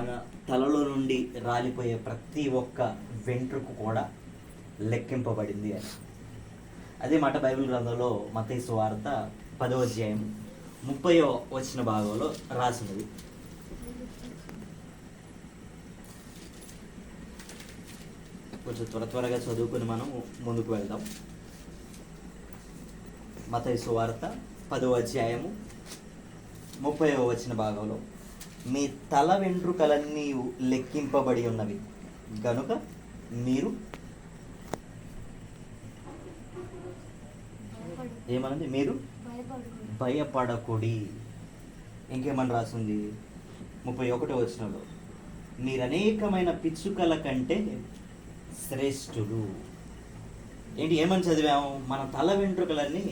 మన తలలో నుండి రాలిపోయే ప్రతి ఒక్క వెంట్రుకు కూడా లెక్కింపబడింది అని. అదే మాట బైబిల్ గ్రంథంలో మత్తయి సువార్త 10వ అధ్యాయం 30వ వచన భాగంలో రాసినది. కొంచెం త్వరగా చదువుకుని మనం ముందుకు వెళ్దాం. మత్తయి సువార్త 10వ అధ్యాయము 30వ వచన భాగంలో, మీ తల వెంట్రుకలన్నీ లెక్కింపబడి ఉన్నవి గనుక మీరు ఏమన్నది, మీరు భయపడకుడి. ఇంకేమని రాసింది 31వ వచనంలో, మీరు అనేకమైన పిచ్చుకల కంటే శ్రేష్ఠులు. ఏంటి, ఏమని చదివాము? మన తల వెంట్రుకలన్నీ,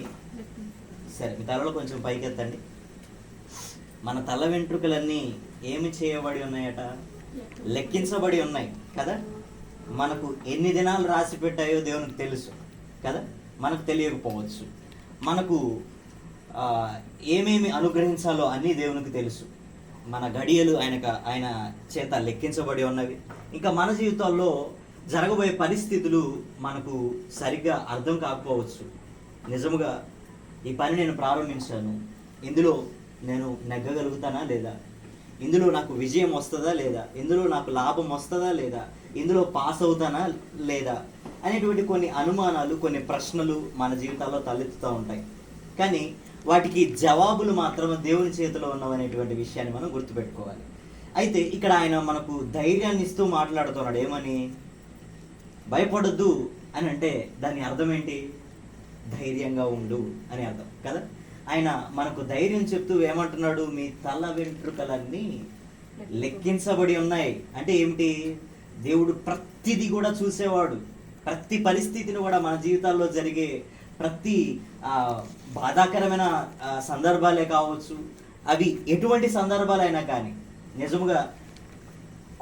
సరే మీ తలలో కొంచెం పైకెత్తండి. మన తల వెంట్రుకలన్నీ ఏమి చేయబడి ఉన్నాయట? లెక్కించబడి ఉన్నాయి కదా. మనకు ఎన్ని దినాలు రాసి పెట్టాయో దేవునికి తెలుసు కదా. మనకు తెలియకపోవచ్చు. మనకు ఏమేమి అనుగ్రహించాలో అన్నీ దేవునికి తెలుసు. మన గడియలు ఆయన చేత లెక్కించబడి ఉన్నవి. ఇంకా మన జీవితాల్లో జరగబోయే పరిస్థితులు మనకు సరిగ్గా అర్థం కాకపోవచ్చు. నిజముగా ఈ పని నేను ప్రారంభించాను, ఇందులో నేను నెగ్గగలుగుతానా లేదా, ఇందులో నాకు విజయం వస్తుందా లేదా, ఇందులో నాకు లాభం వస్తుందా లేదా, ఇందులో పాస్ అవుతానా లేదా అనేటువంటి కొన్ని అనుమానాలు, కొన్ని ప్రశ్నలు మన జీవితాల్లో తలెత్తుతూ ఉంటాయి. కానీ వాటికి జవాబులు మాత్రం దేవుని చేతిలో ఉన్నవనేటువంటి విషయాన్ని మనం గుర్తుపెట్టుకోవాలి. అయితే ఇక్కడ ఆయన మనకు ధైర్యాన్ని ఇస్తూ మాట్లాడుతున్నాడు. ఏమని? భయపడొద్దు అని అంటే దాని అర్థం ఏంటి? ధైర్యంగా ఉండు అని అర్థం కదా. ఆయన మనకు ధైర్యం చెప్తూ ఏమంటున్నాడు? మీ తల వెంట్రుకలన్నీ లెక్కించబడి ఉన్నాయి అంటే ఏమిటి? దేవుడు ప్రతిదీ కూడా చూసేవాడు. ప్రతి పరిస్థితిని కూడా, మన జీవితాల్లో జరిగే ప్రతి బాధాకరమైన సందర్భాలే కావచ్చు, అవి ఎటువంటి సందర్భాలైనా కానీ, నిజముగా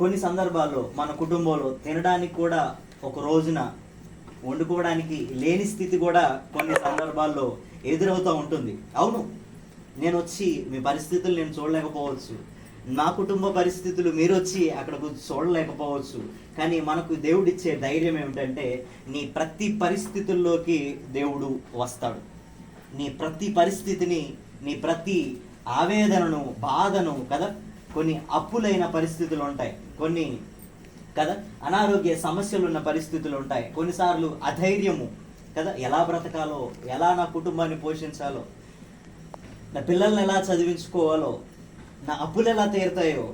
కొన్ని సందర్భాల్లో మన కుటుంబంలో తినడానికి కూడా ఒక రోజున వండుకోవడానికి లేని స్థితి కూడా కొన్ని సందర్భాల్లో ఎదురవుతూ ఉంటుంది. అవును, నేను వచ్చి మీ పరిస్థితులు నేను చూడలేకపోవచ్చు, నా కుటుంబ పరిస్థితులు మీరు వచ్చి అక్కడకు చూడలేకపోవచ్చు. కానీ మనకు దేవుడిచ్చే ధైర్యం ఏమిటంటే, నీ ప్రతి పరిస్థితుల్లోకి దేవుడు వస్తాడు. నీ ప్రతి పరిస్థితిని, నీ ప్రతి ఆవేదనను, బాధను కదా, కొన్ని అప్పులైన పరిస్థితులు ఉంటాయి, కొన్ని కదా అనారోగ్య సమస్యలు ఉన్న పరిస్థితులు ఉంటాయి, కొన్నిసార్లు అధైర్యము కదా, ఎలా బ్రతకాలో, ఎలా నా కుటుంబాన్ని పోషించాలో, నా పిల్లల్ని ఎలా చదివించుకోవాలో, నా అప్పులు ఎలా తీరుతాయో,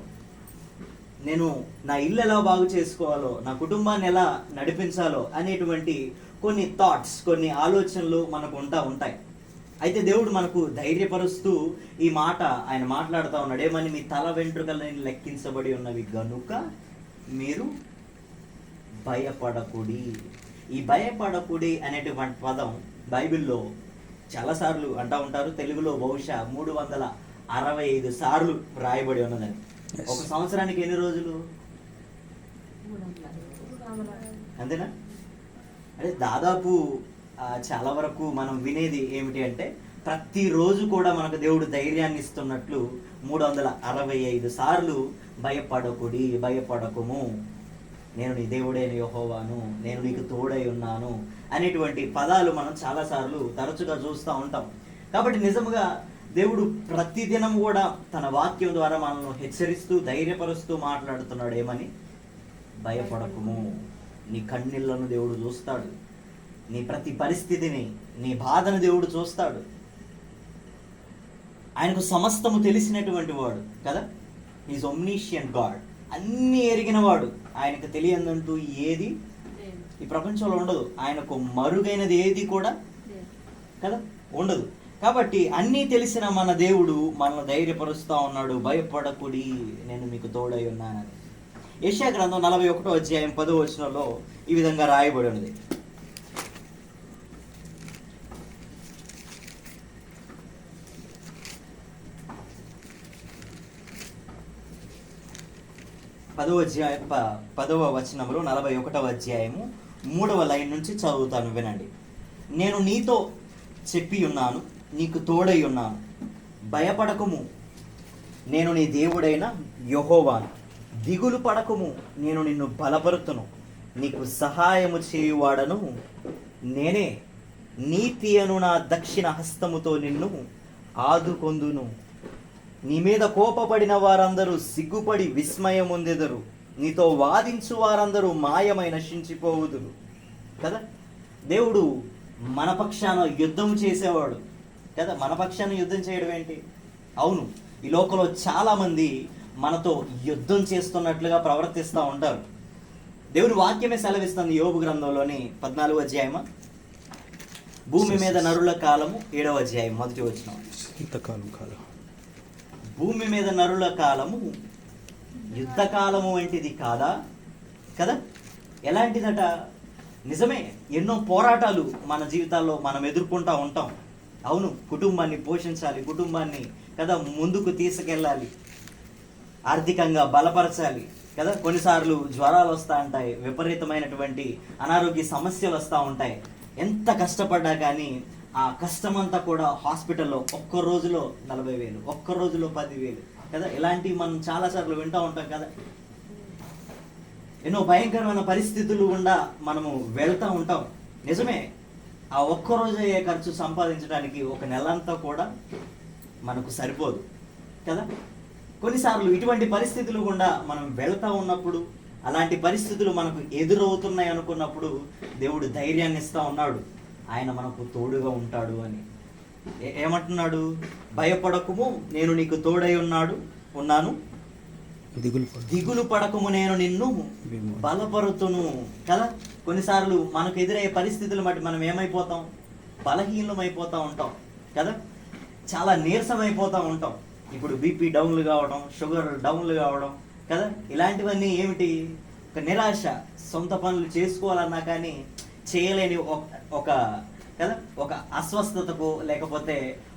నేను నా ఇల్లు ఎలా బాగు చేసుకోవాలో, నా కుటుంబాన్ని ఎలా నడిపించాలో అనేటువంటి కొన్ని థాట్స్, కొన్ని ఆలోచనలు మనకు ఉంటాయి. అయితే దేవుడు మనకు ధైర్యపరుస్తూ ఈ మాట ఆయన మాట్లాడుతూ ఉన్నాడు. ఏమని? మీ తల వెంట్రుకలని లెక్కించబడి ఉన్నవి గనుక మీరు భయపడకుడి. ఈ భయపడకుడి అనేటువంటి పదం బైబిల్లో చాలాసార్లు అంటూ ఉంటారు. తెలుగులో బహుశా 365 సార్లు రాయబడి ఉన్నదని. ఒక సంవత్సరానికి ఎన్ని రోజులు? అంతేనా? అంటే దాదాపు చాలా వరకు మనం వినేది ఏమిటి అంటే, ప్రతిరోజు కూడా మనకు దేవుడు ధైర్యాన్ని ఇస్తున్నట్లు 365 సార్లు భయపడకుడి, భయపడకుము, నేను నీ దేవుడైన యెహోవాను, నేను నీకు తోడై ఉన్నాను అనేటువంటి పదాలు మనం చాలాసార్లు తరచుగా చూస్తూ ఉంటాం. కాబట్టి నిజముగా దేవుడు ప్రతిదినం కూడా తన వాక్యం ద్వారా మనల్ని హెచ్చరిస్తూ, ధైర్యపరుస్తూ మాట్లాడుతున్నాడు. ఏమని? భయపడకుము. నీ కన్నీళ్లను దేవుడు చూస్తాడు, నీ ప్రతి పరిస్థితిని, నీ బాధను దేవుడు చూస్తాడు. ఆయనకు సమస్తము తెలిసినటువంటి వాడు కదా. ఈజ్ ఒమ్నిషియంట్ గాడ్, అన్నీ ఎరిగిన వాడు. ఆయనకు తెలియదంటూ ఏది ఈ ప్రపంచంలో ఉండదు. ఆయనకు మరుగైనది ఏది కూడా కదా ఉండదు. కాబట్టి అన్నీ తెలిసిన మన దేవుడు మనల్ని ధైర్యపరుస్తూ ఉన్నాడు. భయపడకుడి, నేను మీకు తోడై ఉన్నానని. యెషయా గ్రంథం 41వ అధ్యాయం 10వ వచనంలో ఈ విధంగా రాయబడి ఉన్నది. పదవ వచనంలో 41వ అధ్యాయము 3వ లైన్ నుంచి చదువుతాను, వినండి. నేను నీతో చెప్పి ఉన్నాను, నీకు తోడై ఉన్నాను, భయపడకుము, నేను నీ దేవుడైన యెహోవాను, దిగులు పడకుము, నేను నిన్ను బలపరుతును, నీకు సహాయము చేయువాడను నేనే, నీతి అను నా దక్షిణ హస్తముతో నిన్ను ఆదుకొందును. నీ మీద కోపపడిన వారందరూ సిగ్గుపడి విస్మయముందెదరు, నీతో వాదించు వారందరూ మాయమై నశించిపోవుదురు. కదా, దేవుడు మన పక్షాన యుద్ధం చేసేవాడు కదా. మన పక్షాన యుద్ధం చేయడం ఏంటి? అవును, ఈ లోకంలో చాలామంది మనతో యుద్ధం చేస్తున్నట్లుగా ప్రవర్తిస్తూ ఉంటారు. దేవుని వాక్యమే సెలవిస్తుంది యోబు గ్రంథంలోని 14వ అధ్యాయము, భూమి మీద నరుల కాలము 7వ అధ్యాయం 1వ వచనం. యుద్ధకాలం కాదు, భూమి మీద నరుల కాలము యుద్ధకాలము వంటిది కాదా? కదా, ఎలాంటిదట? నిజమే, ఎన్నో పోరాటాలు మన జీవితాల్లో మనం ఎదుర్కొంటూ ఉంటాం. అవును, కుటుంబాన్ని పోషించాలి, కుటుంబాన్ని కదా ముందుకు తీసుకెళ్ళాలి, ఆర్థికంగా బలపరచాలి కదా. కొన్నిసార్లు జ్వరాలు వస్తూ ఉంటాయి, విపరీతమైనటువంటి అనారోగ్య సమస్యలు వస్తూ ఉంటాయి. ఎంత కష్టపడ్డా కానీ ఆ కష్టమంతా కూడా హాస్పిటల్లో ఒక్క రోజులో 40,000, ఒక్క రోజులో 10,000 కదా. ఇలాంటివి మనం చాలాసార్లు వింటూ ఉంటాం కదా. ఎన్నో భయంకరమైన పరిస్థితులు గుండా మనము వెళ్తూ ఉంటాం. నిజమే, ఆ ఒక్కరోజు అయ్యే ఖర్చు సంపాదించడానికి ఒక నెలంతా కూడా మనకు సరిపోదు కదా. కొన్నిసార్లు ఇటువంటి పరిస్థితులు గుండా మనం వెళ్తూ ఉన్నప్పుడు, అలాంటి పరిస్థితులు మనకు ఎదురవుతున్నాయి అనుకున్నప్పుడు దేవుడు ధైర్యాన్ని ఇస్తూ ఉన్నాడు. ఆయన మనకు తోడుగా ఉంటాడు అని ఏమంటున్నాడు? భయపడకుము, నేను నీకు తోడై ఉన్నాను, దిగులు పడకము, నేను నిన్ను బలపరుతును. కదా, కొన్నిసార్లు మనకు ఎదురయ్యే పరిస్థితులు బట్టి మనం ఏమైపోతాం? బలహీనమైపోతూ ఉంటాం కదా, చాలా నీరసమైపోతూ ఉంటాం. ఇప్పుడు బీపీ డౌన్లు కావడం, షుగర్ డౌన్లు కావడం కదా, ఇలాంటివన్నీ ఏమిటి? ఒక నిరాశ, సొంత పనులు చేసుకోవాలన్నా కానీ చేయలేని ఒక కదా, ఒక అస్వస్థతకు, లేకపోతే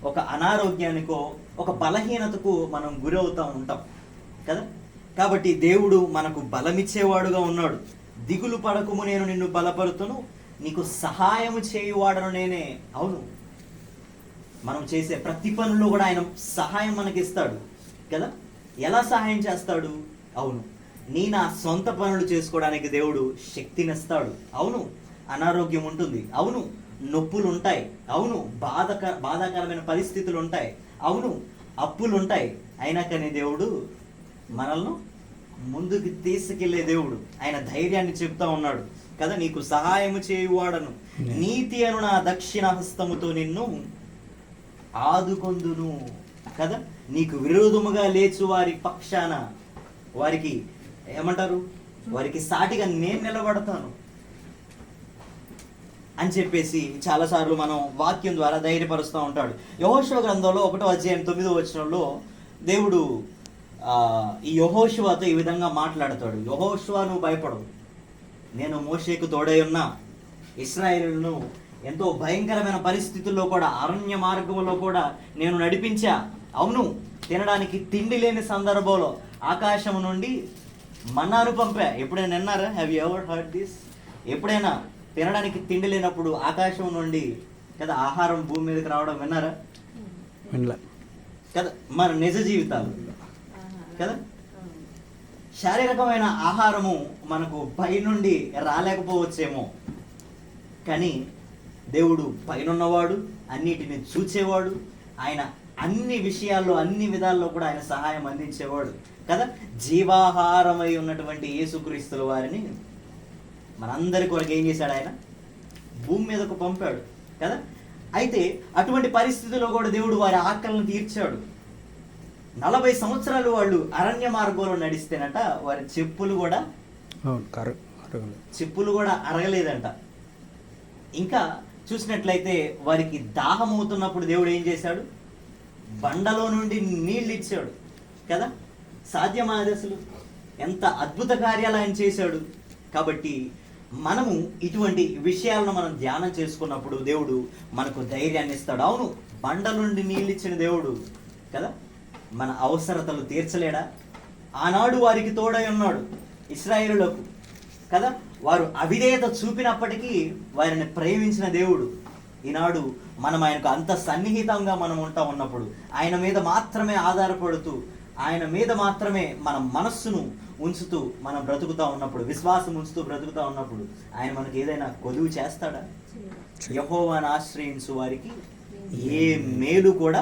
ఒక అనారోగ్యానికో, ఒక బలహీనతకు మనం గురవుతూ ఉంటాం కదా. కాబట్టి దేవుడు మనకు బలమిచ్చేవాడుగా ఉన్నాడు. దిగులు పడకుము, నేను నిన్ను బలపరుతును, నీకు సహాయము చేయువాడను నేనే. అవును, మనం చేసే ప్రతి పనుల్లో కూడా ఆయన సహాయం మనకి ఇస్తాడు కదా. ఎలా సహాయం చేస్తాడు? అవును, నా సొంత పనులు చేసుకోవడానికి దేవుడు శక్తినిస్తాడు. అవును, అనారోగ్యం ఉంటుంది, అవును, నొప్పులు ఉంటాయి, అవును, బాధాకరమైన పరిస్థితులు ఉంటాయి, అవును, అప్పులు ఉంటాయి. అయినా కానీ దేవుడు మనల్ని ముందుకు తీసుకెళ్లే దేవుడు. ఆయన ధైర్యాన్ని చెప్తా ఉన్నాడు కదా. నీకు సహాయము చేయువాడను, నీతి అను నా దక్షిణ హస్తముతో నిన్ను ఆదుకొందును కదా. నీకు విరోధముగా లేచు వారి పక్షాన, వారికి ఏమంటారు, వారికి సాటిగా నేను నిలబడతాను అని చెప్పేసి చాలాసార్లు మనం వాక్యం ద్వారా ధైర్యపరుస్తూ ఉంటాడు. యెహోషువ గ్రంథంలో 1వ అధ్యాయం 9వ వచనంలో దేవుడు ఈ యెహోషువతో ఈ విధంగా మాట్లాడతాడు. యెహోషువ, నువ్వు భయపడవు, నేను మోషేకు తోడై ఉన్నా, ఇశ్రాయేలును ఎంతో భయంకరమైన పరిస్థితుల్లో కూడా, అరణ్య మార్గంలో కూడా నేను నడిపించా. అవును, తినడానికి తిండి లేని సందర్భంలో ఆకాశం నుండి మన్నాను పంపా. ఎప్పుడైనా విన్నారా? Have you ever heard this? ఎప్పుడైనా తినడానికి తిండి లేనప్పుడు ఆకాశం నుండి కదా ఆహారం భూమి మీదకి రావడం విన్నారా? కదా, మన నిజ జీవితాలు కదా, శారీరకమైన ఆహారము మనకు పైనుండి రాలేకపోవచ్చేమో, కానీ దేవుడు పైనున్నవాడు, అన్నిటిని చూచేవాడు. ఆయన అన్ని విషయాల్లో, అన్ని విధాల్లో కూడా ఆయన సహాయం అందించేవాడు కదా. జీవాహారమై ఉన్నటువంటి యేసుక్రీస్తుల వారిని మనందరి కొరకు ఏం చేశాడు? ఆయన భూమి మీదకు పంపాడు కదా. అయితే అటువంటి పరిస్థితుల్లో కూడా దేవుడు వారి ఆకలిని తీర్చాడు. 40 సంవత్సరాలు వాళ్ళు అరణ్య మార్గంలో నడిస్తేనట వారి చెప్పులు కూడా అరగలేదంట. ఇంకా చూసినట్లయితే వారికి దాహం అవుతున్నప్పుడు దేవుడు ఏం చేశాడు? బండలో నుండి నీళ్ళు ఇచ్చాడు కదా. సాధ్యమా అది? అసలు ఎంత అద్భుత కార్యాలు ఆయన చేశాడు. కాబట్టి మనము ఇటువంటి విషయాలను మనం ధ్యానం చేసుకున్నప్పుడు దేవుడు మనకు ధైర్యాన్ని ఇస్తాడు. అవును, బండ నుండి నీళ్ళు ఇచ్చిన దేవుడు కదా, మన అవసరతలు తీర్చలేడా? ఆనాడు వారికి తోడై ఉన్నాడు ఇశ్రాయేలులకు కదా. వారు అవిధేయత చూపినప్పటికీ వారిని ప్రేమించిన దేవుడు. ఈనాడు మనం ఆయనకు అంత సన్నిహితంగా మనం ఉంటా ఉన్నప్పుడు, ఆయన మీద మాత్రమే ఆధారపడుతూ, ఆయన మీద మాత్రమే మన మనస్సును ఉంచుతూ మనం బ్రతుకుతా ఉన్నప్పుడు, విశ్వాసం ఉంచుతూ బ్రతుకుతా ఉన్నప్పుడు ఆయన మనకి ఏదైనా కొదువు చేస్తాడా? యెహోవాను ఆశ్రయించు వారికి ఏ మేలు కూడా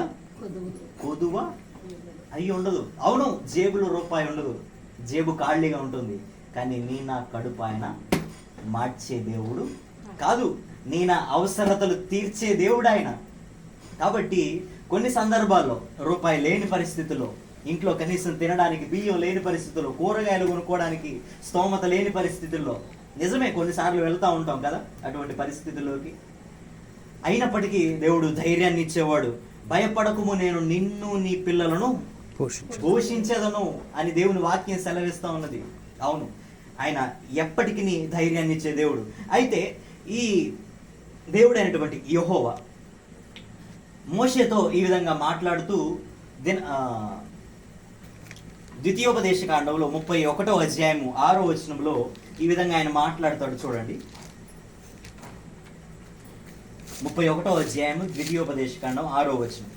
కొదువ అయ్యి ఉండదు. అవును, జేబులో రూపాయి ఉండదు, జేబు ఖాళీగా ఉంటుంది, కానీ నీ నా కడుపు ఆయన మార్చే దేవుడు కాదు, నీ నా అవసరతలు తీర్చే దేవుడు ఆయన. కాబట్టి కొన్ని సందర్భాల్లో రూపాయి లేని పరిస్థితుల్లో, ఇంట్లో కనీసం తినడానికి బియ్యం లేని పరిస్థితుల్లో, కూరగాయలు కొనుక్కోవడానికి స్తోమత లేని పరిస్థితుల్లో, నిజమే కొన్నిసార్లు వెళ్తూ ఉంటాం కదా అటువంటి పరిస్థితుల్లోకి. అయినప్పటికీ దేవుడు ధైర్యాన్ని ఇచ్చేవాడు. భయపడకుము, నేను నిన్ను నీ పిల్లలను పోషించేదను అని దేవుని వాక్యం సెలవిస్తూ ఉన్నది. అవును, ఆయన ఎప్పటికీ ధైర్యాన్ని ఇచ్చే దేవుడు. అయితే ఈ దేవుడు అయినటువంటి యెహోవా మోషేతో ఈ విధంగా మాట్లాడుతూ ద్వితీయోపదేశ కాండంలో 31వ అధ్యాయము 6వ వచనంలో ఈ విధంగా ఆయన మాట్లాడతాడు. చూడండి, 31వ అధ్యాయము ద్వితీయోపదేశ కాండం 6వ వచనం.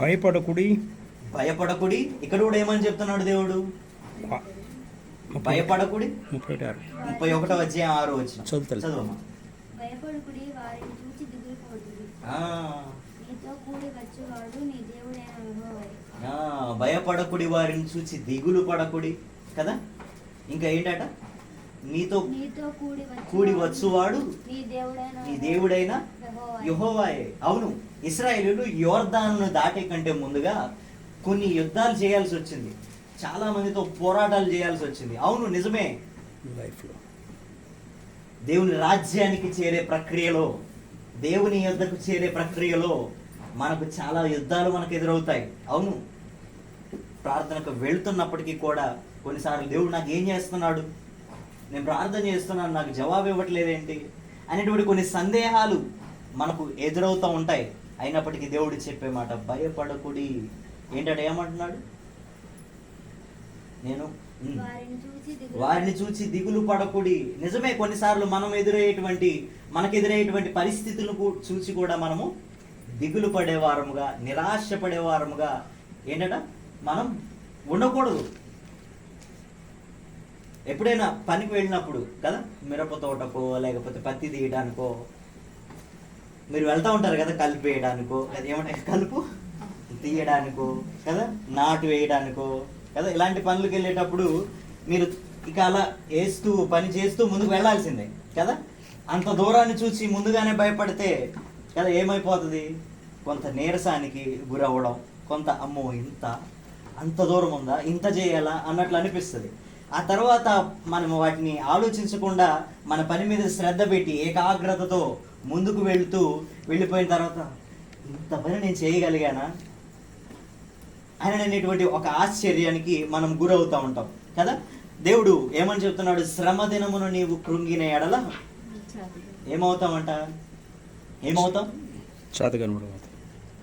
భయపడకుడి. ఇక్కడ కూడా ఏమని చెప్తున్నాడు దేవుడు? భయపడకుడి. 31వ అధ్యాయం 6వ వచనం చదువమ్మా. భయపడకుడి, వారిని చూచి దిగులు పడుకుడి. నీతో కూడి వచ్చువాడు నీ దేవుడైన యెహోవాయే. భయపడకుడి, వారిని చూచి దిగులు పడకుడి కదా. ఇంకా ఏంటట? నీతో కూడి వచ్చువాడు నీ దేవుడైన యెహోవాయే. అవును, ఇశ్రాయేలీయులు యోర్దానును దాటే కంటే ముందుగా కొన్ని యుద్ధాలు చేయాల్సి వచ్చింది, చాలా మందితో పోరాటాలు చేయాల్సి వచ్చింది. అవును, నిజమే. లైఫ్లో దేవుని రాజ్యానికి చేరే ప్రక్రియలో, దేవుని యొద్దకు చేరే ప్రక్రియలో మనకు చాలా యుద్ధాలు మనకు ఎదురవుతాయి. అవును, ప్రార్థనకు వెళ్తున్నప్పటికీ కూడా కొన్నిసార్లు దేవుడు నాకు ఏం చేస్తున్నాడు, నేను ప్రార్థన చేస్తున్నాను నాకు జవాబు ఇవ్వట్లేదేంటి అనేటువంటి కొన్ని సందేహాలు మనకు ఎదురవుతూ ఉంటాయి. అయినప్పటికీ దేవుడు చెప్పే మాట భయపడకుడి. ఏంటంటే ఏమంటున్నాడు? నేను వారిని చూచి దిగులు పడకుడి. నిజమే, కొన్నిసార్లు మనకు ఎదురయ్యేటువంటి పరిస్థితులను చూసి కూడా మనము దిగులు పడేవారముగా, నిరాశ పడేవారముగా ఏంటట మనం ఉండకూడదు. ఎప్పుడైనా పనికి వెళ్ళినప్పుడు కదా, మిరప తోటకో లేకపోతే పత్తి తీయడానికో మీరు వెళ్తూ ఉంటారు కదా, కలిపి వేయడానికో, ఏమంటే కలుపు తీయడానికో కదా, నాటు వేయడానికో కదా, ఇలాంటి పనులకు వెళ్ళేటప్పుడు మీరు ఇక అలా పని చేస్తూ ముందుకు వెళ్ళాల్సిందే కదా. అంత దూరాన్ని చూసి ముందుగానే భయపడితే కదా ఏమైపోతుంది, కొంత నీరసానికి గురవ్వడం, కొంత అమ్మో అంత దూరం ఉందా, ఇంత చేయాలా అన్నట్లు అనిపిస్తుంది. ఆ తర్వాత మనం వాటిని ఆలోచించకుండా మన పని మీద శ్రద్ధ పెట్టి ఏకాగ్రతతో ముందుకు వెళ్ళిపోయిన తర్వాత ఇంత పని నేను చేయగలిగానా అని అనేటువంటి ఒక ఆశ్చర్యానికి మనం గురవుతూ ఉంటాం కదా. దేవుడు ఏమని చెప్తున్నాడు? శ్రమ దినమును నీవు కృంగిన ఎడల ఏమవుతామంట?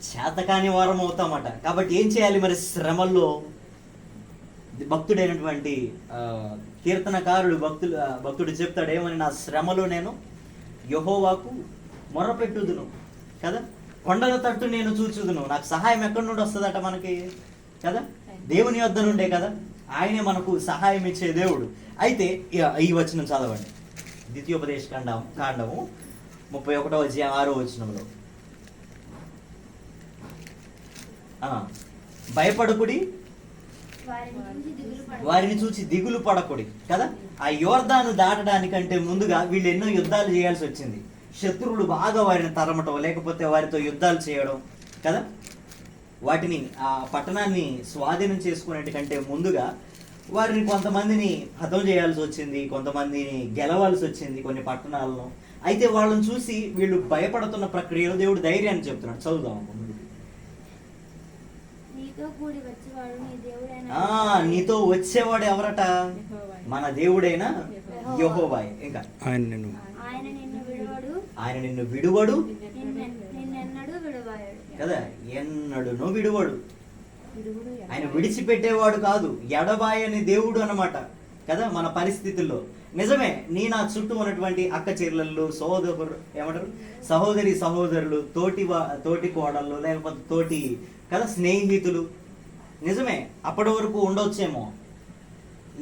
చేతకాని వారం అవుతామట. కాబట్టి ఏం చేయాలి మరి? శ్రమల్లో భక్తుడైనటువంటి కీర్తనకారుడు భక్తుడు చెప్తాడు ఏమని? నా శ్రమలో నేను యెహోవాకు మొర్రపెట్టుదును కదా, కొండల తట్టు నేను చూచుదును. నాకు సహాయం ఎక్కడి నుండి వస్తుందట మనకి కదా? దేవుని వద్ద నుండే కదా, ఆయనే మనకు సహాయం ఇచ్చే దేవుడు. అయితే ఈ వచనం చదవండి, ద్వితీయోపదేశ కాండము 31వ అధ్యాయం 6వ వచనంలో. భయపడకుడి, వారిని చూసి దిగులు పడకుడి కదా. ఆ యోర్దాను దాటడానికంటే ముందుగా వీళ్ళు ఎన్నో యుద్ధాలు చేయాల్సి వచ్చింది. శత్రువులు బాగా వారిని తరమటం, లేకపోతే వారితో యుద్ధాలు చేయడం కదా. వాటిని ఆ పట్టణాన్ని స్వాధీనం చేసుకునే కంటే ముందుగా వారిని కొంతమందిని హతం చేయాల్సి వచ్చింది, కొంతమందిని గెలవాల్సి వచ్చింది కొన్ని పట్టణాలను. అయితే వాళ్ళని చూసి వీళ్ళు భయపడుతున్న ప్రక్రియలో దేవుడు ధైర్యాన్ని చెప్తున్నాడు. చదువుదాం. నీతో వచ్చేవాడు ఎవరట? మన దేవుడైన యెహోవాయే. ఇంకా ఆయన నిన్ను విడువడు కదా, ఎన్నడునూ విడువడు. ఆయన విడిచిపెట్టేవాడు కాదు, ఎడబాయని దేవుడు అన్నమాట కదా మన పరిస్థితుల్లో. నిజమే, నా చుట్టూ ఉన్నటువంటి అక్క చెల్లెళ్ళు, సహోదరి సహోదరులు, తోటి కోడళ్ళు, లేకపోతే తోటి కదా స్నేహితులు, నిజమే అప్పటి వరకు ఉండొచ్చేమో,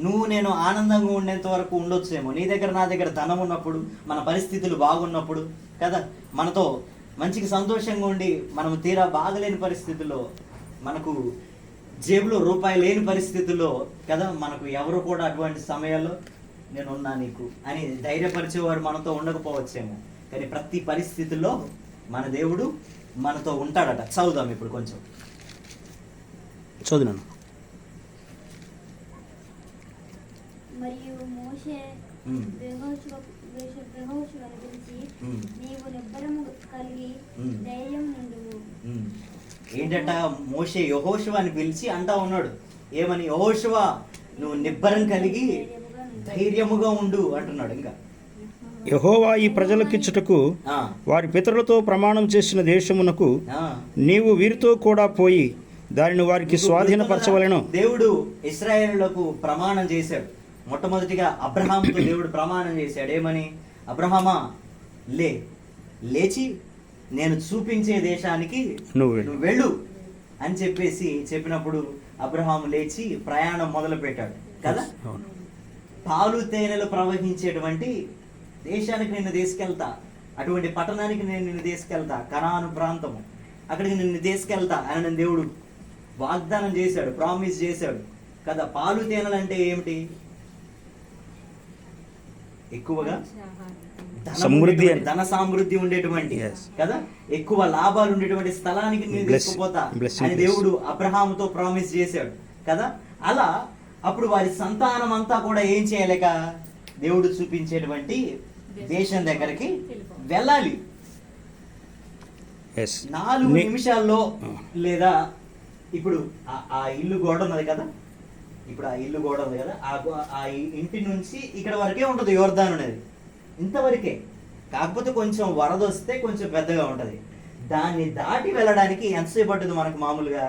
నువ్వు నేను ఆనందంగా ఉండేంత వరకు ఉండొచ్చేమో. నీ దగ్గర నా దగ్గర ధనం ఉన్నప్పుడు, మన పరిస్థితులు బాగున్నప్పుడు కదా, మనతో మంచిగా సంతోషంగా ఉండి, మనము తీరా బాగలేని పరిస్థితుల్లో, మనకు జేబులో రూపాయి లేని పరిస్థితుల్లో కదా, మనకు ఎవరు కూడా అటువంటి సమయాల్లో నేనున్నా నీకు అని ధైర్యపరిచేవాడు మనతో ఉండకపోవచ్చేమో. కానీ ప్రతి పరిస్థితుల్లో మన దేవుడు మనతో ఉంటాడట. చదువుదాం ఇప్పుడు కొంచెం. చదువునాను. మరియు మోషే యెహోషువను పిలిచి, నీవు నిబ్బరము కలిగి ధైర్యం నుండుము. ఏంటట, మోషే యెహోషువని పిలిచి అంటా ఉన్నాడు. ఏమని? యెహోషువ, నువ్వు నిబ్బరం కలిగి ధైర్యముగా ఉండు అంటున్నాడు. ఇంకా యెహోవా ఈ ప్రజలకిచ్చుటకు వారి పితరులతో ప్రమాణం చేసిన దేశమునకు నీవు వీరితో కూడా పోయి దానిని వారికి స్వాధీనపరచవలెను. దేవుడు ఇశ్రాయేలులకు ప్రమాణం చేశాడు. మొట్టమొదటిగా అబ్రహాముతో దేవుడు ప్రమాణం చేశాడు. ఏమని? అబ్రహామా, లేచి నేను చూపించే దేశానికి నువ్వు వెళ్ళు అని చెప్పినప్పుడు అబ్రహాము లేచి ప్రయాణం మొదలు పెట్టాడు కదా. పాలు తేనెలు ప్రవహించేటువంటి దేశానికి నిన్ను తీసుకెళ్తా, అటువంటి పట్టణానికి నేను నిన్ను తీసుకెళ్తా, కనాను ప్రాంతము, అక్కడికి నిన్ను తీసుకెళ్తా అని దేవుడు వాగ్దానం చేశాడు, ప్రామిస్ చేశాడు కదా. పాలు తేనెలు అంటే ఏమిటి? ఎక్కువగా ధన సమృద్ధి ఉండేటువంటి కదా, ఎక్కువ లాభాలు ఉండేటువంటి స్థలానికి నేను తీసుకుపోతా అని దేవుడు అబ్రహాముతో ప్రామిస్ చేశాడు కదా. అలా అప్పుడు వారి సంతానం అంతా కూడా ఏం చేయలేక దేవుడు చూపించేటువంటి దేశం దగ్గరికి వెళ్ళాలి. 4 నిమిషాల్లో, లేదా ఇప్పుడు ఆ ఇల్లు గోడ ఉన్నది కదా, ఆ ఇంటి నుంచి ఇక్కడ వరకే ఉంటుంది యోర్దాను అనేది, ఇంతవరకే. కాకపోతే కొంచెం వరద వస్తే కొంచెం పెద్దగా ఉంటుంది. దాన్ని దాటి వెళ్ళడానికి ఎంతసేపు పట్టుద్ది మనకు? మామూలుగా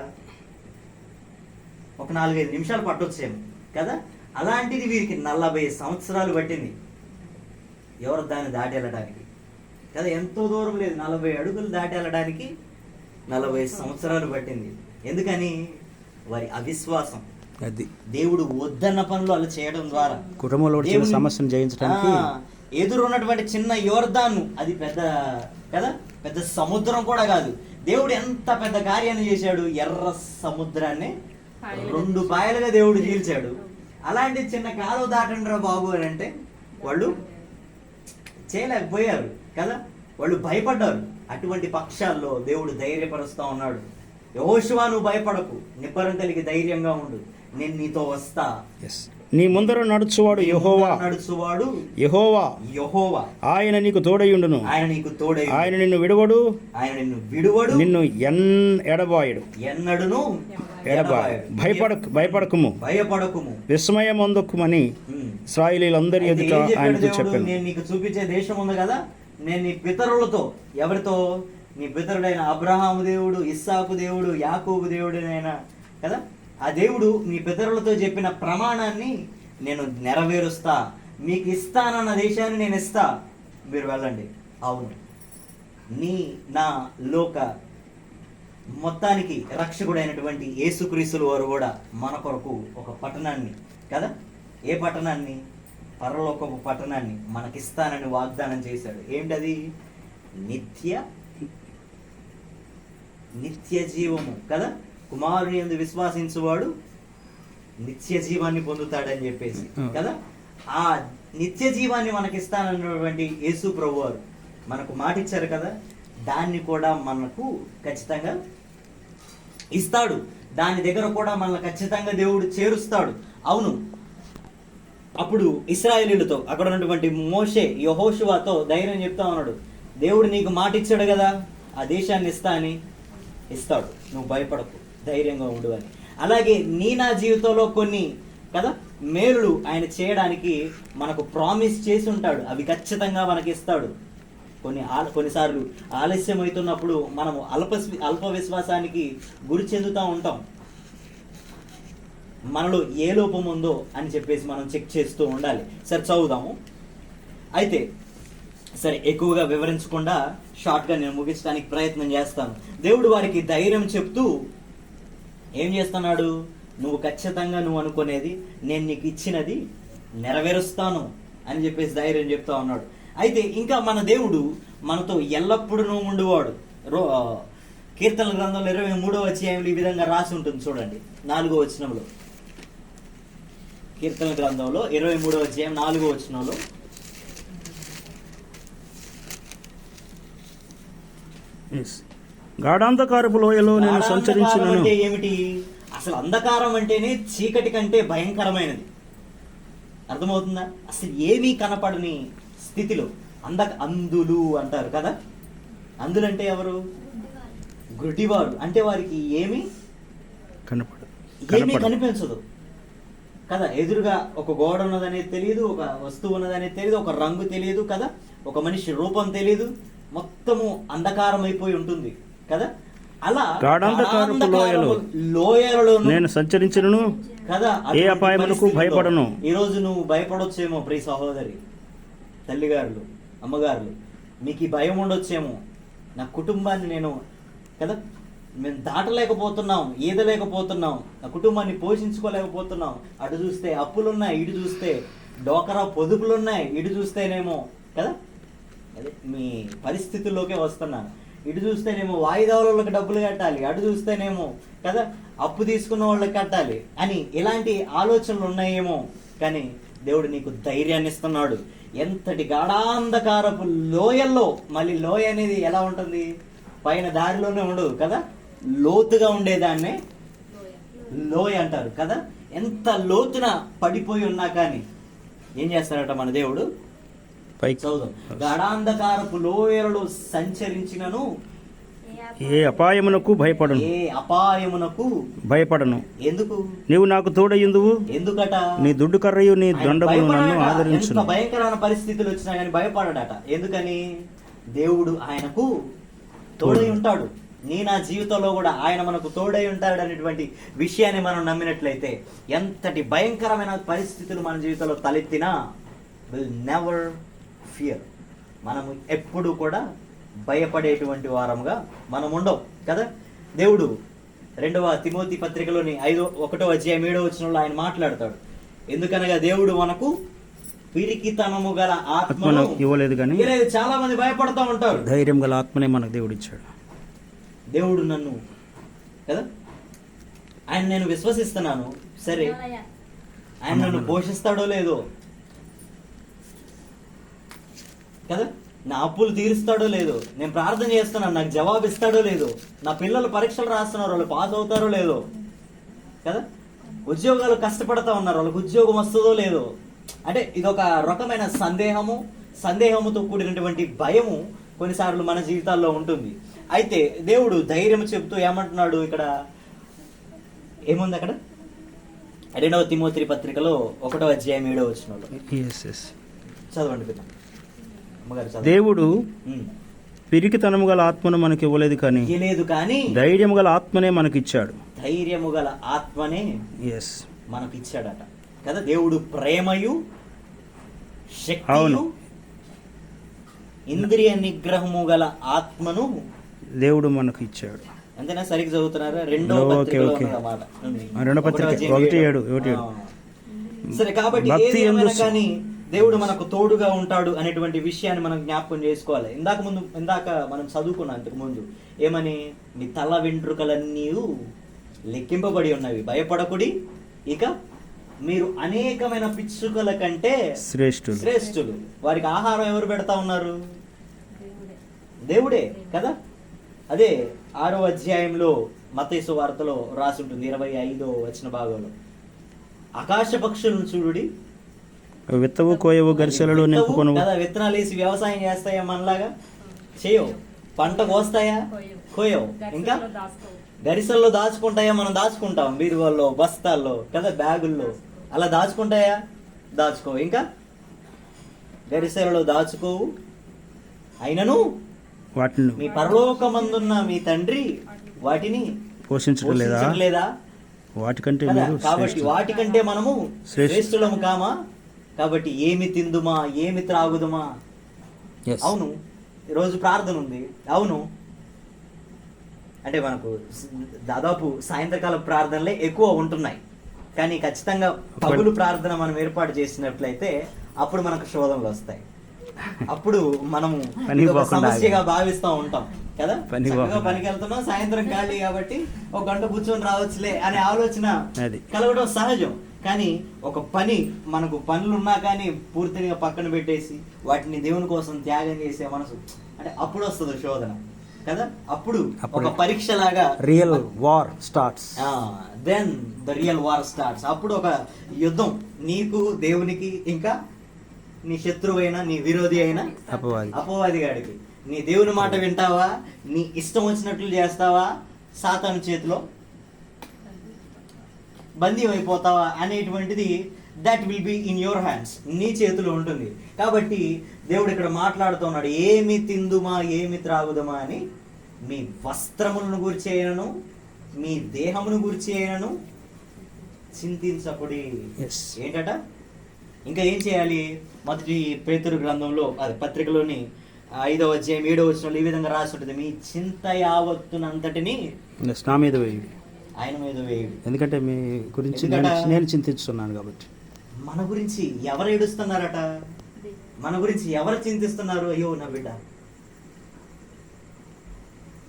ఒక 4-5 నిమిషాలు పట్టొచ్చేమో కదా. అలాంటిది వీరికి 40 సంవత్సరాలు పట్టింది యోర్దాన్ని దాటి వెళ్ళడానికి కదా. ఎంతో దూరం లేదు, 40 అడుగులు దాటి వెళ్ళడానికి 40 సంవత్సరాలు పట్టింది. ఎందుకని? వారి అవిశ్వాసం. దేవుడు వద్దన్న పనులు అలా చేయడం ద్వారా కుటుంబంలో సమస్యను జయించడానికి ఎదురున్నటువంటి చిన్న యోర్దాను, అది పెద్ద సముద్రం కూడా కాదు. దేవుడు ఎంత పెద్ద కార్యాన్ని చేశాడు. ఎర్ర సముద్రాన్ని 2 పాయలుగా దేవుడు చీల్చాడు. అలాంటి చిన్న కాలువ దాటండి రా బాబు అని అంటే వాళ్ళు చేయలేకపోయారు కదా, వాళ్ళు భయపడ్డారు. అటువంటి పక్షాల్లో దేవుడు ధైర్యపరుస్తా ఉన్నాడు. యెహోషువ, నువ్వు భయపడకు, నిబ్బరం కలిగి ధైర్యంగా ఉండు, నేను నీతో వస్తా. నీ ముందర నడుచువాడు యెహోవా, ఆయన నీకు తోడయుండును, ఆయన నిన్ను విడువడు, నిన్ను ఎడబాయడు, ఎన్నడును భయపడకుము, విస్మయమొందకుమని ఇశ్రాయేలీయులందరి ఎదుట ఆయనతో చెప్పాను. నేను నీకు చూపించే దేశం ఉంది కదా, నేను నీ పితరులతో, ఎవరితో? నీ పితరుడైన అబ్రహాము దేవుడు, ఇస్సాకు దేవుడు, యాకోబు దేవుడైనా కదా, ఆ దేవుడు నీ పితరులతో చెప్పిన ప్రమాణాన్ని నేను నెరవేరుస్తా, మీకు ఇస్తానన్న దేశాన్ని నేను ఇస్తా, మీరు వెళ్ళండి. అవును, నా లోక మొత్తానికి రక్షకుడైనటువంటి యేసుక్రీస్తుల వారు కూడా మన కొరకు ఒక పట్టణాన్ని కదా, ఏ పట్టణాన్ని? పరలోకపు పట్టణాన్ని మనకిస్తానని వాగ్దానం చేశాడు. ఏంటది? నిత్య జీవము కదా. కుమారుని యందు విశ్వాసించువాడు నిత్య జీవాన్ని పొందుతాడని చెప్పేసి కదా. ఆ నిత్య జీవాన్ని మనకిస్తానన్నటువంటి యేసు ప్రభు వారు మనకు మాట ఇచ్చారు కదా, దాన్ని కూడా మనకు ఖచ్చితంగా ఇస్తాడు. దాని దగ్గర కూడా మనల్ని ఖచ్చితంగా దేవుడు చేరుస్తాడు. అవును, అప్పుడు ఇశ్రాయేలీయులతో అక్కడ ఉన్నటువంటి మోషే యెహోషువతో ధైర్యం చెప్తా ఉన్నాడు. దేవుడు నీకు మాట ఇచ్చాడు కదా, ఆ దేశాన్ని ఇస్తా అని, ఇస్తాడు, నువ్వు భయపడకు, ధైర్యంగా ఉండు అని. అలాగే నా జీవితంలో కొన్ని కదా మేలులు ఆయన చేయడానికి మనకు ప్రామిస్ చేసి ఉంటాడు, అవి ఖచ్చితంగా మనకి ఇస్తాడు. కొన్నిసార్లు ఆలస్యం అవుతున్నప్పుడు మనము అల్ప విశ్వాసానికి గురి చెందుతూ ఉంటాం మనలో ఏ లోపం ఉందో అని చెప్పేసి మనం చెక్ చేస్తూ ఉండాలి. సరే చదువుదాము. అయితే సరే ఎక్కువగా వివరించకుండా షార్ట్గా నేను ముగించడానికి ప్రయత్నం చేస్తాను. దేవుడు వారికి ధైర్యం చెప్తూ ఏం చేస్తున్నాడు? నువ్వు ఖచ్చితంగా నువ్వు అనుకునేది నేను నీకు ఇచ్చినది నెరవేరుస్తాను అని చెప్పేసి ధైర్యం చెప్తా ఉన్నాడు. అయితే ఇంకా మన దేవుడు మనతో ఎల్లప్పుడూ ఉండేవాడు. కీర్తనల గ్రంథంలో 23వ అధ్యాయంలో ఈ విధంగా రాసి ఉంటుంది చూడండి, 4వ వచనంలో. కీర్తనల గ్రంథంలో 23వ అధ్యాయం 4వ వచనంలో గాఢాంధకారపు లోయలో నేను సంచరించినను. అంటే ఏమిటి? అసలు అంధకారం అంటేనే చీకటి కంటే భయంకరమైనది. అర్థమవుతుందా? అసలు ఏమీ కనపడని స్థితిలో అందులు అంటారు కదా. అందులంటే ఎవరు? గుడ్డివారు. అంటే వారికి ఏమీ కనిపించదు కదా. ఎదురుగా ఒక గోడ ఉన్నదనేది తెలియదు, ఒక వస్తువు ఉన్నదనేది తెలియదు, ఒక రంగు తెలియదు కదా, ఒక మనిషి రూపం తెలియదు, మొత్తము అంధకారం అయిపోయి ఉంటుంది కదా. అలా లోయలలో నేను సంచరించినను కదా, ఏ అపాయములకు భయపడను. ఈ రోజు నువ్వు భయపడొచ్చేమో ప్రియ సహోదరి, తల్లిగారులు, అమ్మగారులు, మీకు ఈ భయం ఉండొచ్చేమో. నా కుటుంబాన్ని నేను కదా మేము దాటలేకపోతున్నాం, ఈదలేకపోతున్నాం, నా కుటుంబాన్ని పోషించుకోలేకపోతున్నాం. అటు చూస్తే అప్పులున్నాయి, ఇటు చూస్తే డోకరా పొదుపులున్నాయి, ఇటు చూస్తేనేమో కదా అదే మీ పరిస్థితుల్లోకే వస్తున్నాను. ఇటు చూస్తేనేమో వాయిదావులకు డబ్బులు కట్టాలి, అటు చూస్తేనేమో కదా అప్పు తీసుకున్న వాళ్ళకి కట్టాలి అని ఇలాంటి ఆలోచనలు ఉన్నాయేమో. కానీ దేవుడు నీకు ధైర్యాన్ని ఇస్తున్నాడు. ఎంతటి గాఢాంధకారపు లోయల్లో, మళ్ళీ లోయ అనేది ఎలా ఉంటుంది? పైన దారిలోనే ఉండదు కదా, లోతుగా ఉండేదాన్నే లోయ అంటారు కదా. ఎంత లోతున పడిపోయి ఉన్నా కానీ ఏం చేస్తాడట మన దేవుడు? చదువు. గాఢాంధకారపు లోయలలో సంచరించినను ఏ అపాయమునకు భయపడను. ఏ అపాయమునకు భయపడను. ఎందుకు? నీవు నాకు తోడయ్యుందువు. ఎందుకట? నీ దుడ్డు కర్రయు నీ దండమును నన్ను ఆదరించును. ఎంత భయంకరమైన పరిస్థితులు వచ్చినా కానీ భయపడడట. ఎందుకని? దేవుడు ఆయనకు తోడై ఉంటాడు. నా జీవితంలో కూడా ఆయన మనకు తోడై ఉంటాడు అనేటువంటి విషయాన్ని మనం నమ్మినట్లయితే ఎంతటి భయంకరమైన పరిస్థితులు మన జీవితంలో తలెత్తినా విల్ నెవర్ ఫియర్. మనము ఎప్పుడు కూడా భయపడేటువంటి వారముగా మనం ఉండవు కదా. దేవుడు 2వ తిమోతి పత్రికలోని 1వ అధ్యాయం 7వ వచనంలో ఆయన మాట్లాడతాడు. ఎందుకనగా దేవుడు మనకు పిరికితనము గల ఆత్మను ఇవ్వలేదు కానీ చాలా మంది భయపడతా ఉంటారు. ధైర్యం గల ఆత్మనే మనకు దేవుడు ఇచ్చాడు. దేవుడు నన్ను కదా ఆయన నేను విశ్వసిస్తున్నాను, సరే ఆయన నన్ను పోషిస్తాడో లేదో కదా, నా అప్పులు తీరుస్తాడో లేదో, నేను ప్రార్థన చేస్తున్నాను నాకు జవాబు ఇస్తాడో లేదో, నా పిల్లలు పరీక్షలు రాస్తున్నారు వాళ్ళు పాస్ అవుతారో లేదో కదా, ఉద్యోగాలు కష్టపడతా ఉన్నారు వాళ్ళకి ఉద్యోగం వస్తుందో లేదో. అంటే ఇదొక రకమైన సందేహముతో కూడినటువంటి భయము కొన్నిసార్లు మన జీవితాల్లో ఉంటుంది. అయితే దేవుడు ధైర్యం చెప్తూ ఏమంటున్నాడు ఇక్కడ? ఏముంది అక్కడ? 2వ తిమోతి పత్రికలో 1వ అధ్యాయం 7వ వచనంలో చదవండి పిల్ల. దేవుడు పిరికితనము గల ఆత్మను మనకి ఇవ్వలేదు కానీ ధైర్యము గల ఆత్మనే మనకిచ్చాడు. ధైర్యము గల ఆత్మనే మనకి ఇచ్చాడట కదా. దేవుడు ప్రేమయు శక్తియు ఇంద్రియ నిగ్రహము గల ఆత్మను దేవుడు మనకు ఇచ్చాడు. అంతేనా? సరిగ్గా చదువుతున్నారా? 2వ పత్రిక 1:7. సరే, కాబట్టి కానీ దేవుడు మనకు తోడుగా ఉంటాడు అనేటువంటి విషయాన్ని మనం జ్ఞాపకం చేసుకోవాలి. ఇందాక మనం చదువుకున్నాం ఇంతకు ముందు ఏమని? మీ తల వెంట్రుకలన్నీ లెక్కింపబడి ఉన్నవి, భయపడకుడి, ఇక మీరు అనేకమైన పిచ్చుకల కంటే శ్రేష్ఠులు. వారికి ఆహారం ఎవరు పెడతా ఉన్నారు? దేవుడే కదా. అదే 6వ అధ్యాయంలో మత్తయి సువార్తలో రాసి ఉంటుంది 25వ వచన భాగంలో, ఆకాశ పక్షులను చూడుడి, విత్తవు కోయవు గరిసెలలో నింపుకొను కదా. విత్తనాలు వేసి వ్యవసాయం చేస్తాయా? మనలాగా చేయవు. పంట కోస్తాయా? కోయవు. ఇంకా గరిసెల్లో దాచుకుంటాయా? మనం దాచుకుంటాం బీరువాల్లో, బస్తాల్లో కదా, బ్యాగుల్లో. అలా దాచుకుంటాయా? దాచుకోవు. ఇంకా గరిసెలలో దాచుకోవు, అయినను మీ పరలోకమందున్న మీ తండ్రి వాటిని పోషించలేదా? వాటికంటే కదా? మీరు కాబట్టి శ్రేష్ఠులు. వాటికంటే మనము శ్రేష్ఠులు. శ్రేష్ఠులము కామా? కాబట్టి ఏమి తిందుమా, ఏమి త్రాగుదుమా? Yes. అవును, ఈరోజు ప్రార్థన ఉంది. అవును, అంటే మనకు దాదాపు సాయంత్రకాల ప్రార్థనలే ఎక్కువ ఉంటున్నాయి. కానీ ఖచ్చితంగా పగులు ప్రార్థన మనం ఏర్పాటు చేసినట్లయితే అప్పుడు మనకు శోధనలు వస్తాయి. అప్పుడు మనము పని ఇది ఒక పోకుండా సమస్యగా భావిస్తూ ఉంటాం కదా. పని చక్కగా పోకుండా. పనికి వెళ్తున్నాం, సాయంత్రం ఖాళీ కాబట్టి ఒక గంట కూర్చొని రావచ్చులే అనే ఆలోచన అది. కలగడం సహజం. కానీ ఒక పని, మనకు పనులు ఉన్నా కానీ పూర్తిగా పక్కన పెట్టేసి వాటిని దేవుని కోసం త్యాగం చేసే మనసు, అంటే అప్పుడు వస్తుంది శోధన కదా. అప్పుడు ఒక పరీక్ష లాగా real war starts. Then the real war starts. అప్పుడు ఒక యుద్ధం నీకు, దేవునికి, ఇంకా నీ శత్రువు అయినా నీ విరోధి అయినా అపవాది గాడికి. నీ దేవుని మాట వింటావా, నీ ఇష్టం వచ్చినట్లు చేస్తావా, సాతాను చేతిలో బందీ అయిపోతావా అనేటువంటిది that will be in your hands, నీ చేతిలో ఉంటుంది. కాబట్టి దేవుడు ఇక్కడ మాట్లాడుతున్నాడు, ఏమి తిందుమా, ఏమి త్రాగుదమా అని. మీ వస్త్రములను గురించి అయినను, మీ దేహమును గురించి అయినను చింతించకుడి. ఏంటట? ఇంకా ఏం చేయాలి? మొదటి పేతురు గ్రంథంలో, అది పత్రికలోని 5వ అధ్యాయం 7వ వచనంలో ఈ విధంగా రాసి ఉంటుంది, మీ చింత యావత్తునంతటిని నా మీద వేయుడి, ఆయన మీద వేయుడు. ఎందుకంటే మీ గురించి నేను చింతిస్తున్నాను కాబట్టి. మన గురించి ఎవరు ఏడుస్తున్నారట? మన గురించి ఎవరు చింతిస్తున్నారు? అయ్యో నా బిడ్డ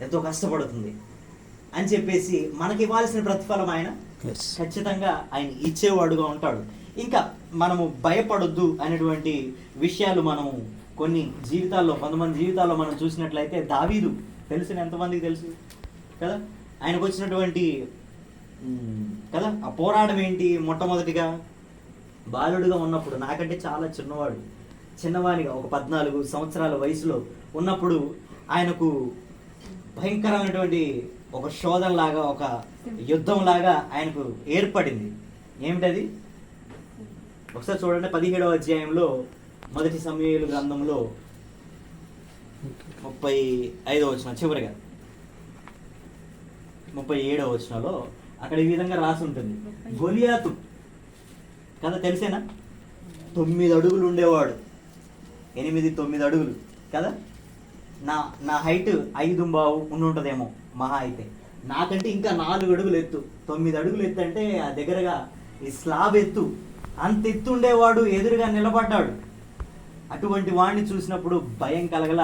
ఎంతో కష్టపడుతుంది అని చెప్పేసి మనకి ఇవ్వాల్సిన ప్రతిఫలం ఆయన ఖచ్చితంగా ఆయన ఇచ్చేవాడుగా ఉంటాడు. ఇంకా మనము భయపడొద్దు అనేటువంటి విషయాలు మనము కొన్ని జీవితాల్లో, కొంతమంది జీవితాల్లో మనం చూసినట్లయితే, దావీదు తెలిసిన ఎంతమందికి తెలుసు కదా, ఆయనకు వచ్చినటువంటి కదా ఆ పోరాటం ఏంటి? మొట్టమొదటిగా బాలుడుగా ఉన్నప్పుడు, నాకంటే చాలా చిన్నవాడిగా ఒక 14 సంవత్సరాల వయసులో ఉన్నప్పుడు ఆయనకు భయంకరమైనటువంటి ఒక శోధనలాగా, ఒక యుద్ధంలాగా ఆయనకు ఏర్పడింది. ఏమిటది? ఒకసారి చూడండి, 17వ అధ్యాయంలో మొదటి సమూయేలు గ్రంథంలో 35వ వచనం, చివరిగా 37వ వచనంలో అక్కడ ఈ విధంగా రాసి ఉంటుంది, గొలియాతు కదా, తెలిసేనా? 9 అడుగులు ఉండేవాడు, 8-9 అడుగులు కదా. నా హైట్ 5.5 ఉంటుందేమో మహా అయితే. నాకంటే ఇంకా 4 అడుగులు ఎత్తు, 9 అడుగులు ఎత్తు అంటే ఆ దగ్గరగా ఈ స్లాబ్ ఎత్తు, అంత ఎత్తు ఉండేవాడు ఎదురుగా నిలబడ్డాడు. అటువంటి వాడిని చూసినప్పుడు భయం కలగల,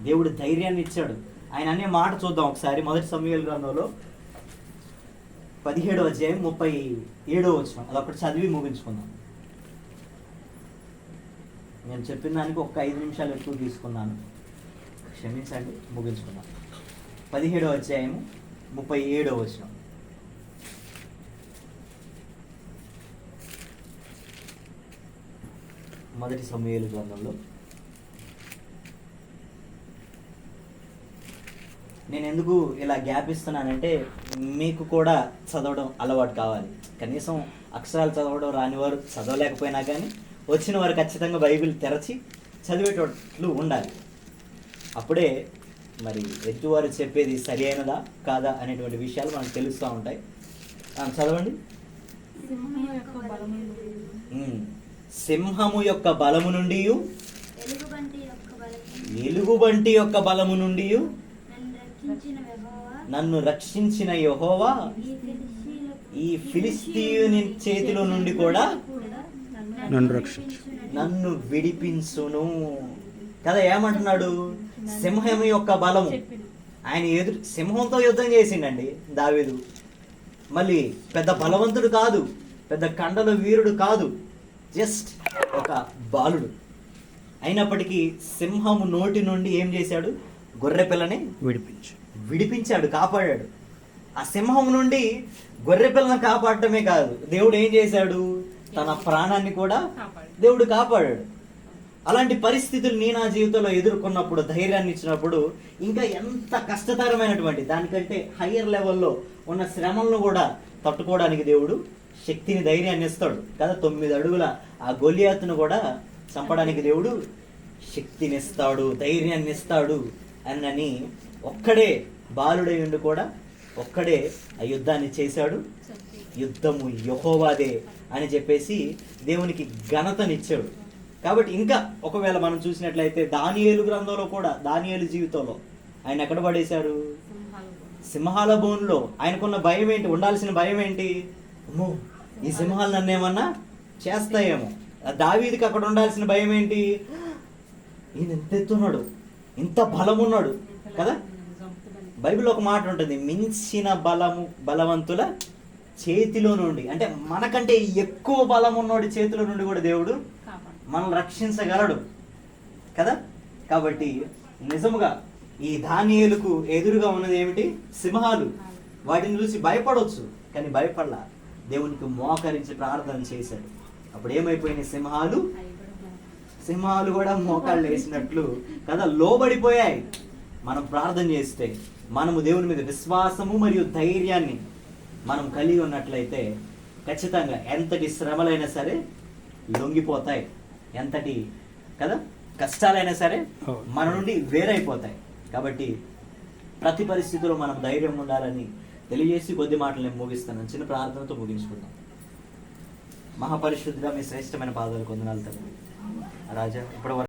దేవుడు ధైర్యాన్ని ఇచ్చాడు. ఆయన అనే మాట చూద్దాం ఒకసారి, మొదటి సమూయేలు గ్రంథంలో 17వ అధ్యాయం 37వ వచనం, అదొకటి చదివి ముగించుకుందాం. నేను చెప్పిన దానికి ఒక 5 నిమిషాలు ఎక్కువ తీసుకున్నాను, క్షమించండి, ముగించుకున్నాం. 17వ అధ్యాయం 37వ వచనం. మొదటి సమూయేలు గ్రంథంలో. నేను ఎందుకు ఇలా గ్యాప్ ఇస్తున్నానంటే, మీకు కూడా చదవడం అలవాటు కావాలి. కనీసం అక్షరాలు చదవడం రానివారు చదవలేకపోయినా కానీ వచ్చిన వారు ఖచ్చితంగా బైబిల్ తెరచి చదివేటట్లు ఉండాలి. అప్పుడే మరి ఎదుటివారు చెప్పేది సరి అయినదా కాదా అనేటువంటి విషయాలు మనకు తెలుస్తూ ఉంటాయి. చదవండి. సింహము యొక్క బలము నుండి, ఎలుగుబంటి యొక్క బలము నుండి నన్ను రక్షించిన యెహోవా ఈ ఫిలిష్తీయుని చేతిలో నుండి కూడా నన్ను విడిపించును కదా. ఏమంటున్నాడు? సింహం యొక్క బలము. ఆయన సింహంతో యుద్ధం చేసిండండి దావీదు. మళ్ళీ పెద్ద బలవంతుడు కాదు, పెద్ద కండల వీరుడు కాదు, జస్ట్ ఒక బాలుడు. అయినప్పటికీ సింహము నోటి నుండి ఏం చేశాడు? గొర్రె పిల్లని విడిపించాడు, కాపాడాడు. ఆ సింహం నుండి గొర్రె పిల్లని కాపాడటమే కాదు, దేవుడు ఏం చేశాడు? తన ప్రాణాన్ని కూడా దేవుడు కాపాడాడు. అలాంటి పరిస్థితులు నీ నా జీవితంలో ఎదుర్కొన్నప్పుడు, ధైర్యాన్ని ఇచ్చినప్పుడు, ఇంకా ఎంత కష్టతరమైనటువంటి దానికంటే హయ్యర్ లెవెల్లో ఉన్న శ్రమలను కూడా తట్టుకోవడానికి దేవుడు శక్తిని, ధైర్యాన్ని ఇస్తాడు కదా. 9 అడుగుల ఆ గొలియాతును కూడా చంపడానికి దేవుడు శక్తిని ఇస్తాడు, ధైర్యాన్ని ఇస్తాడు అని ఒక్కడే బాలుడై ఉండి కూడా ఒక్కడే ఆ యుద్ధాన్ని చేశాడు, యుద్ధము యెహోవాదే అని చెప్పేసి దేవునికి ఘనతనిచ్చాడు. కాబట్టి ఇంకా ఒకవేళ మనం చూసినట్లయితే దానియేలు గ్రంథంలో కూడా, దానియేలు జీవితంలో ఆయన ఎక్కడ పడేశారు? సింహాల బోన్లో. ఆయనకున్న భయం ఏంటి? ఉండాల్సిన భయం ఏంటి? అమ్మో, ఈ సింహాలు నన్ను ఏమన్నా చేస్తాయేమో. దావీదుకి అక్కడ ఉండాల్సిన భయం ఏంటి? ఈయన ఎంత ఎత్తున్నాడు, ఇంత బలం ఉన్నాడు కదా. బైబిల్లో ఒక మాట ఉంటుంది, మించిన బలవంతుల చేతిలో నుండి, అంటే మనకంటే ఎక్కువ బలం ఉన్నోడి చేతిలో నుండి కూడా దేవుడు మనం రక్షించగలడు కదా. కాబట్టి నిజముగా ఈ దానియేలుకు ఎదురుగా ఉన్నది ఏమిటి? సింహాలు. వాటిని చూసి భయపడవచ్చు, కానీ భయపడలా. దేవునికి మోకరించి ప్రార్థన చేశాడు. అప్పుడు ఏమైపోయినాయి? సింహాలు కూడా మోకాళ్ళు వేసినట్లు కదా లోబడిపోయాయి. మనం ప్రార్థన చేస్తే, మనము దేవుని మీద విశ్వాసము మరియు ధైర్యాన్ని మనం కలిగి ఉన్నట్లయితే ఖచ్చితంగా ఎంతటి శ్రమలైనా సరే లొంగిపోతాయి, ఎంతటి కదా కష్టాలైనా సరే మన నుండి వేరైపోతాయి. కాబట్టి ప్రతి పరిస్థితిలో మనం ధైర్యం ఉండాలని తెలియజేసి కొద్ది మాటలు నేను ముగిస్తాను. చిన్న ప్రార్థనతో ముగించుకుందాం. మహాపరిశుద్ధుడా, మీ శ్రేష్టమైన పాదాలకు వందనాలు తండ్రి. రాజా, ఇప్పటివరకు